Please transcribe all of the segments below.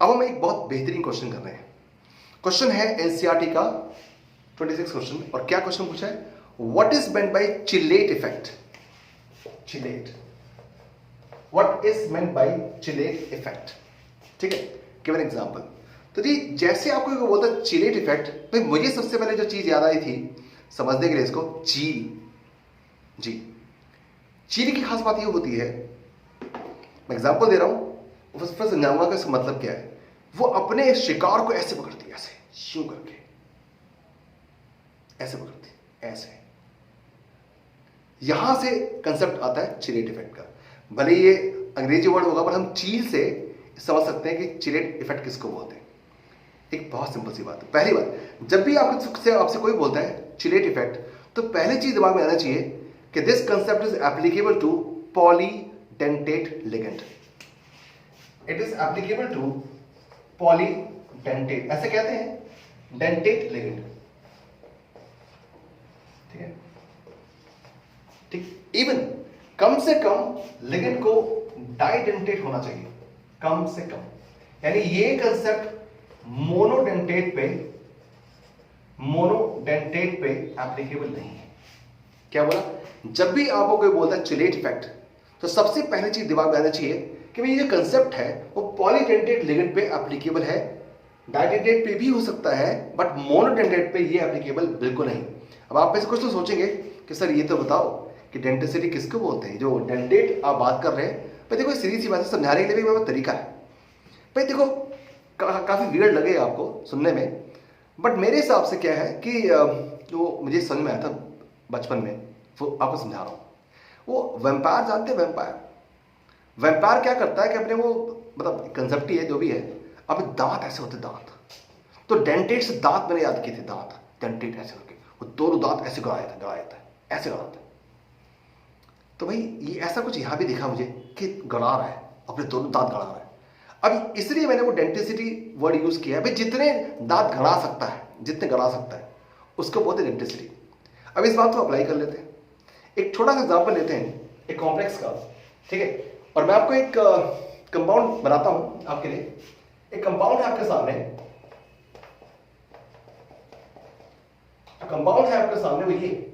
अब हम एक बहुत बेहतरीन क्वेश्चन कर रहे हैं। क्वेश्चन है एनसीईआरटी का 26 क्वेश्चन, और क्या क्वेश्चन पूछा है, what is meant by chelate effect. Chelate, what is meant by chelate effect. ठीक है, गिव एन एग्जांपल। तो जी जैसे आपको कोई बोलता है चिलेट इफेक्ट, तो मुझे सबसे पहले जो चीज याद आई थी समझने के लिए इसको, चील। जी, चील की खास बात ये होती है, मैं एग्जांपल दे रहा हूं, उस पर समझाऊंगा कि इसका मतलब क्या है। वो अपने शिकार को ऐसे पकड़ती है, ऐसे यूं करके, ऐसे पकड़ती, ऐसे। यहां से कंसेप्ट आता है चिलेट इफेक्ट का। भले ये अंग्रेजी वर्ड होगा, पर हम चील से समझ सकते हैं कि चिलेट इफेक्ट किसको बोलते हैं। एक बहुत सिंपल सी बात है। पहली बात, जब भी आपसे कोई बोलता है चिलेट इफेक्ट, तो पहली चीज दिमाग में आना चाहिए कि this concept is applicable to polydentate ligand. It is applicable to polydentate, ऐसे कहते हैं, डेंटेट लिगेंड। ठीक है, ठीक। इवन कम से कम लिगेंड को डाइडेंटेट होना चाहिए, कम से कम। यानी ये कंसेप्ट मोनोडेंटेट पे एप्लीकेबल नहीं है। क्या बोला, जब भी आपको कोई बोलता है चिलेट इफेक्ट, तो सबसे पहली चीज दिमाग में आना चाहिए कि भाई ये कंसेप्ट है वो पॉलीडेंटेट लिगेंड पे एप्लीकेबल है, डाइडेंटेट पे भी हो सकता है, बट मोनोडेंटेट पे ये एप्लीकेबल बिल्कुल नहीं। अब आप में से कुछ तो सोचेंगे कि सर ये तो बताओ कि डेंटिसिटी किसको बोलते हैं, जो डेंटेट आप बात कर रहे हैं। भाई देखो सीधी सी बात है, समझाने के लिए भी तरीका है। भाई देखो काफी वियर्ड लगे आपको सुनने में, बट मेरे हिसाब से क्या है कि जो मुझे समझ में आया था बचपन में, वो आपको समझा रहा हूं। वो वैम्पायर जानते हैं, वैम्पायर क्या करता है कि अपने वो, मतलब कंसेप्ट ही है जो भी है, अब दांत ऐसे होते दांत, तो डेंटेट से दांत मैंने याद किए थे, दांत डेंटेट ऐसे करके वो दोनों दांत ऐसे गड़ाया था, ऐसे गड़ाता है। तो भाई ये ऐसा कुछ यहां भी दिखा मुझे कि गड़ा रहा है, अपने दोनों दांत गड़ा रहा है। अब इसलिए मैंने वो डेंटिसिटी वर्ड यूज किया है। भाई जितने दांत गड़ा सकता है, जितने गड़ा सकता है, उसको बोलते हैं डेंटिसिटी। अब इस बात को अप्लाई कर लेते हैं, एक छोटा सा एग्जांपल लेते हैं एक कॉम्प्लेक्स का। ठीक है, और मैं आपको एक कंपाउंड बनाता हूं आपके लिए। एक कंपाउंड है आपके सामने, कंपाउंड है आपके सामने, वो ये,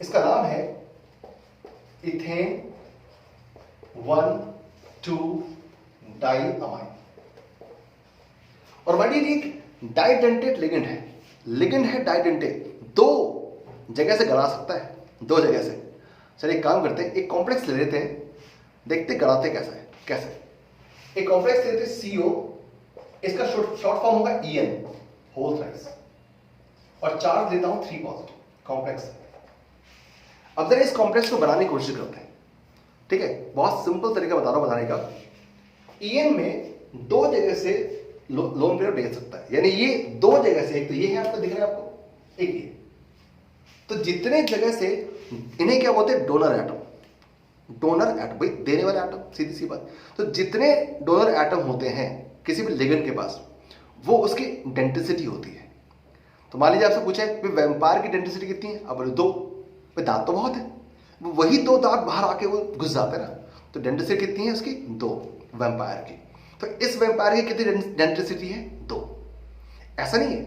इसका नाम है इथेन 1,2 डाइअमाइन। और मान लीजिए एक डाइडेंटेट लिगेंड है डाइडेंटेट, दो जगह से गड़ा सकता है, दो जगह से। चलिए एक काम करते हैं, एक कॉम्प्लेक्स ले लेते हैं, देखते गड़ाते कैसा है, कैसे। एक कॉम्प्लेक्स लेते हैं CO, इसका शॉर्ट फॉर्म होगा EN, होल थ्राइस, और चार्ज लेता हूं 3 पॉजिटिव कॉम्प्लेक्स। अब जरा इस कॉम्प्लेक्स को बनाने की कोशिश करते हैं। ठीक है, बहुत सिंपल तरीका बता रहा हूं बनाने का। EN में दो जगह से लोन पेयर भेज सकता है, यानी ये दो जगह से, एक तो ये है आपको दिख रहा है आपको, एक ये, तो जितने जगह से इन्हें क्या बोलते हैं, डोनर एटम। भाई देने वाला एटम, सीधी सी बात। तो जितने डोनर एटम होते हैं किसी भी लिगेंड के पास, वो उसकी डेंटिसिटी होती है। तो मान लीजिए आपसे पूछे वैम्पायर की डेंटिसिटी कितनी है, अब बोले 2। दांत तो बहुत है, वही 2 दांत बाहर आके वो घुस जाते हैं ना, तो डेंटिसिटी कितनी है उसकी, 2 वैम्पायर की। तो इस वैम्पायर की कितनी डेंटिसिटी है, 2। ऐसा नहीं है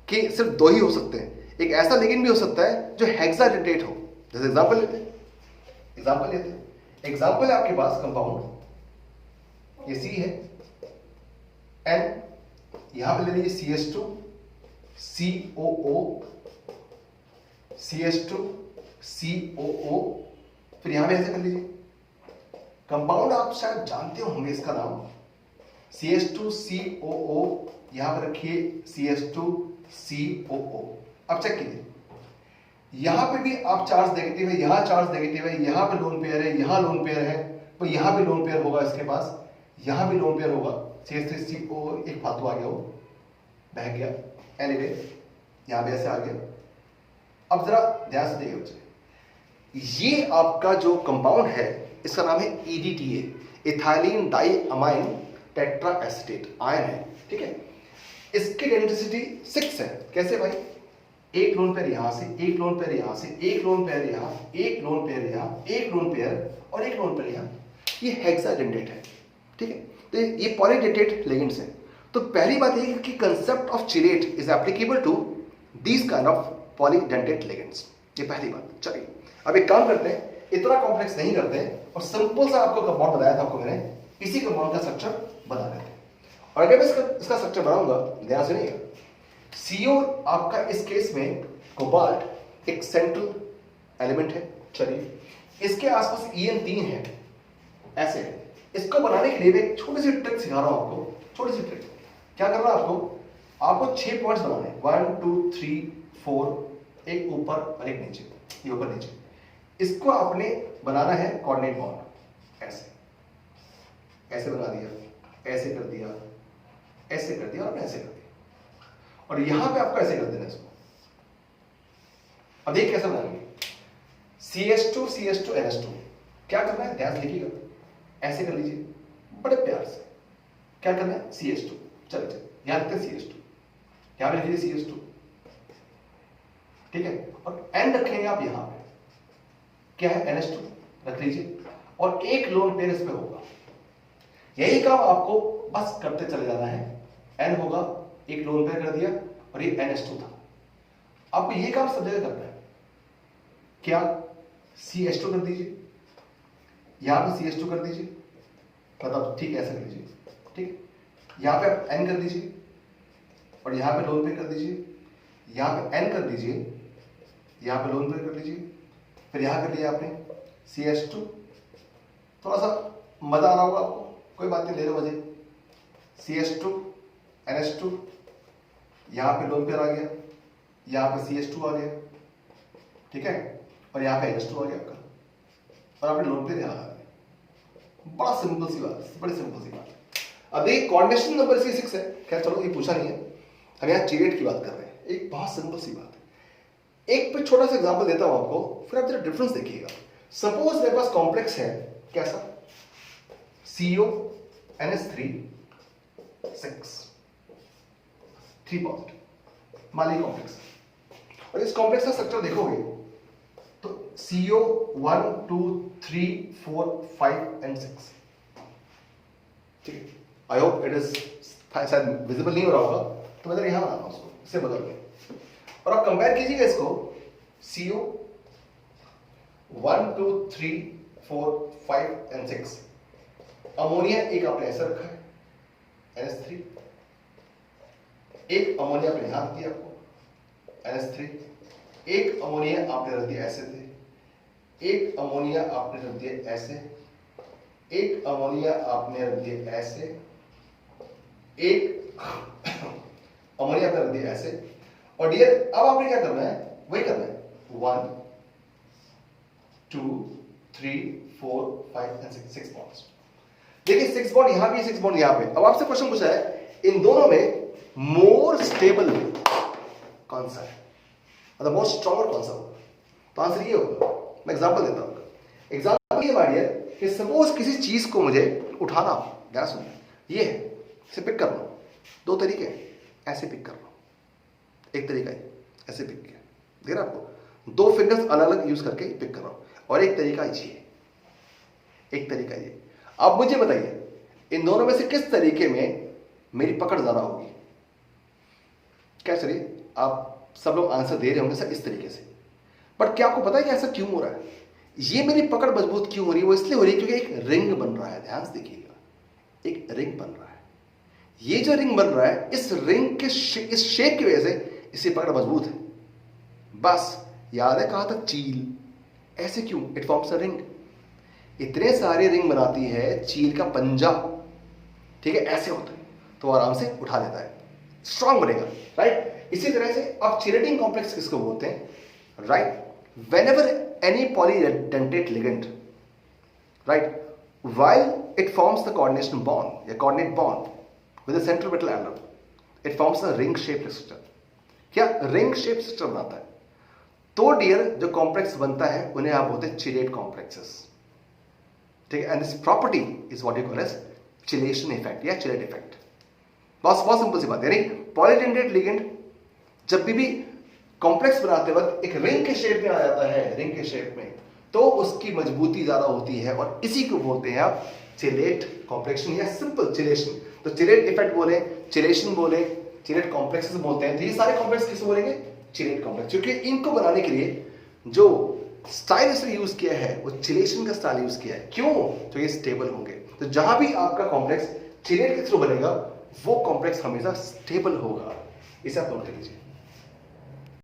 कि सिर्फ 2 ही हो सकते हैं, एक ऐसा लिगेंड भी हो सकता है जो हेक्साडेंटेट हो। जैसे एग्जांपल लेते हैं, एग्जांपल है आपके पास कंपाउंड, ये C है, N, यहां पे ले लीजिए CH2 COO, CH2 COO, फिर यहां पे ऐसे कर लीजिए। कंपाउंड आप शायद जानते होंगे इसका नाम, CH2 COO, यहां पर रखिए CH2 COO। अब चेक कीजिए, यहां पे भी आप चार्ज नेगेटिव है, यहां चार्ज नेगेटिव है, यहां पे लोन पेयर है, यहां लोन पेयर है, तो यहां भी लोन पेयर होगा इसके पास, यहां भी लोन पेयर होगा। CH3 COO एक फालतू आ गया, वो बह गया, एनीवे यहां पे ऐसे आ गया। अब जरा ध्यान से देखिए बच्चे, ये आपका जो कंपाउंड है इसका नाम है EDTA, ethylene diamine tetra acetate, ion है। ठीक है, इसकी डेंसिटी 6 है। कैसे भाई, एक लोन पेयर यहां से, एक लोन पेयर यहां से, एक लोन पेयर यहां, एक लोन पेयर यहां, एक लोन पेयर और एक लोन पेयर यहां। ये हेक्साडेंटेट है, ठीक है। तो ये पॉलीडेंटेट लिगेंड्स हैं। तो पहली बात ये कि concept of chelate is applicable to these kind of polydentate ligands, ये पहली बात। चलिए अब एक काम करते हैं, इतना कॉम्प्लेक्स नहीं करते हैं और सिंपल सा आपको कंपाउंड बताया था आपको मैंने, इसी कंपाउंड का स्ट्रक्चर बता देते हैं। और अगर मैं इसका स्ट्रक्चर बनाऊंगा, ध्यान से नहीं, CO आपका इस केस में कोबाल्ट एक सेंट्रल एलिमेंट है। चलिए इसके आसपास EN3 है, ऐसे है। इसको बनाने के लिए मैं एक छोटी सी ट्रिक सिखा रहा हूं आपको, छोटी सी ट्रिक। क्या करना है आपको 6 पॉइंट्स बनाने, 1 2 3 4, एक ऊपर और एक नीचे, ये ऊपर नीचे। इसको आपने बनाना है कोऑर्डिनेट बॉन्ड, ऐसे ऐसे बना दिया, ऐसे कर दिया, ऐसे कर दिया और ऐसे कर दिया, और यहां पे आपको ऐसे कर देना इसको। अब देख कैसे बनाएंगे, CH2 CH2 NH2। क्या करना है, ध्यान से लिखिएगा, ऐसे कर लीजिए बड़े प्यार से। क्या करना है, CH2, चलिए यहां लिखते हैं CH2, यहां पे लिखिए CH2, ठीक है। और N रखेंगे आप यहां पे, क्या है, NH2 रख लीजिए, और एक लोन पेयर इस पे होगा। यही काम आपको बस करते चले जाना है। N होगा, एक लोन पेयर कर दिया, और ये NH2 था। आपको ये काम सब जगह करना है। क्या, CH2 कर दीजिए, यहां पे CH2 कर दीजिए, मतलब ठीक ऐसे कर लीजिए, ठीक। यहां पे आप N कर दीजिए, और यहां पे लोन पेयर कर दीजिए, यहां पे N कर दीजिए, यहां पे लोन पेयर कर लीजिए, फिर यहां कर लिया आपने CH2। थोड़ा सा मजा आ रहा होगा आपको, कोई बात नहीं, ले लो मजे। CH2 NH2, यहां पे लोन पेयर आ गया, यहां पे CH2 आ गया, ठीक है, और यहां पे NH2 आ गया आपका, और आपने लोन पेयर यहां आ गया। बड़ा सिंपल सी बात, बड़ी सिंपल सी बात। अब ये कोऑर्डिनेशन नंबर इसकी 6 है, खैर चलो ये पूछा नहीं है, हम यहाँ चिलेट की बात कर रहे हैं। एक बहुत सिंपल सी बात है, एक पे छोटा सा एग्जांपल देता हूं आपको, फिर आप जरा डिफरेंस देखिएगा। सपोज मेरे पास कॉम्प्लेक्स है, कैसा, CO NH3 6 3 बॉन्ड माली कॉम्प्लेक्स, और इस कॉम्प्लेक्स का स्ट्रक्चर देखोगे तो CO 1 2 3 4 5 and 6, ठीक है। आई होप इट इज शायद विजिबल नहीं हो रहा होगा, तो मैं यहां बनाता हूं उसको, इससे बदल के, और आप कंपेयर कीजिएगा इसको, CO 1 2 3 4 5 and 6। अमोनिया एक आपने ऐसा रखा है, NH3, एक अमोनिया आपने यहां दिया आपको, NH3, एक अमोनिया आपने रख दिया ऐसे थे, एक अमोनिया आपने रख दिया ऐसे, एक अमोनिया आपने रख दिया ऐसे, एक अमोनिया आपने रख दिया ऐसे। और डियर अब आपने क्या करना है, वही करना है, 1 2 3 4 5 and 6 बॉन्ड्स। देखिए 6 बॉन्ड यहां भी, 6 बॉन्ड यहां पे। अब आपसे क्वेश्चन पूछा है, इन दोनों में मोर स्टेबल कौन सा है, मतलब मोर स्ट्रॉन्गर कौन सा होगा? तो आंसर ये होगा, मैं एग्जांपल देता हूं। एग्जांपल ये मानिए कि सपोज किसी चीज को मुझे उठाना, ध्यान सुनिए, ये है, इसे पिक कर लो। 2 तरीके हैं, ऐसे पिक कर लो, एक तरीका है ऐसे पिक किया, देख रहा आपको, 2 फिंगर्स अलग अलग यूज करके पिक कर रहा हूं, और एक तरीका ये, एक तरीका ये। अब मुझे बताइए इन दोनों में से किस तरीके में मेरी पकड़ ज्यादा होगी? क्या चलिए आप सब लोग आंसर दे रहे होंगे सर इस तरीके से, बट क्या आपको पता है कि ऐसा क्यों हो रहा है? ये मेरी पकड़ मजबूत क्यों हो रही है? वो इसलिए हो रही है क्योंकि एक रिंग बन रहा है, ध्यान से देखिएगा, एक रिंग बन रहा है। ये जो रिंग बन रहा है, इस रिंग के इस शेप की वजह से इससे पकड़ मजबूत है। बस याद है कहा था चील, ऐसे क्यों? It forms a ring. इतने सारे रिंग बनाती है चील का पंजा, ठीक है, ऐसे होता है तो आराम से उठा लेता है, स्ट्रांग बनेगा, राइट। इसी तरह से आप चिलेटिंग कॉम्प्लेक्स किसको बोलते हैं, right? whenever any polydentate ligand, right, while it forms the coordination bond, a coordinate bond with a central metal atom, it forms a ring shaped structure. क्या रिंग शेप स्ट्रक्चर बनाता है? तो dear जो complex बनता है उन्हें आप बोलते हैं चिलेट कॉम्प्लेक्सेस, ठीक है। And this property is what you call as chelation effect या चिलेट इफेक्ट। बहुत सिंपल सी बात है, यानी पॉलीडेंटेट लिगेंड जब भी कॉम्प्लेक्स बनाते वक्त एक रिंग के शेप में आ जाता है, रिंग के शेप में, तो उसकी मजबूती ज्यादा होती है और इसी को बोलते हैं आप चिलेट कॉम्प्लेक्शन या सिंपल चिलेशन। तो चिलेट इफेक्ट बोले, चिलेशन बोले, चिलेट कॉम्प्लेक्सेस बोलते हैं। तो ये सारे कॉम्प्लेक्स किसे बोलेंगे? Chelate complex. क्योंकि इनको बनाने के लिए जो स्टाइल इसने यूज किया है वो चिलेशन का स्टाइल यूज किया है। क्यों? तो ये स्टेबल होंगे। तो जहां भी आपका कॉम्प्लेक्स चिलेट के थ्रू बनेगा वो कॉम्प्लेक्स हमेशा स्टेबल होगा। इसे आप नोट कर लीजिए।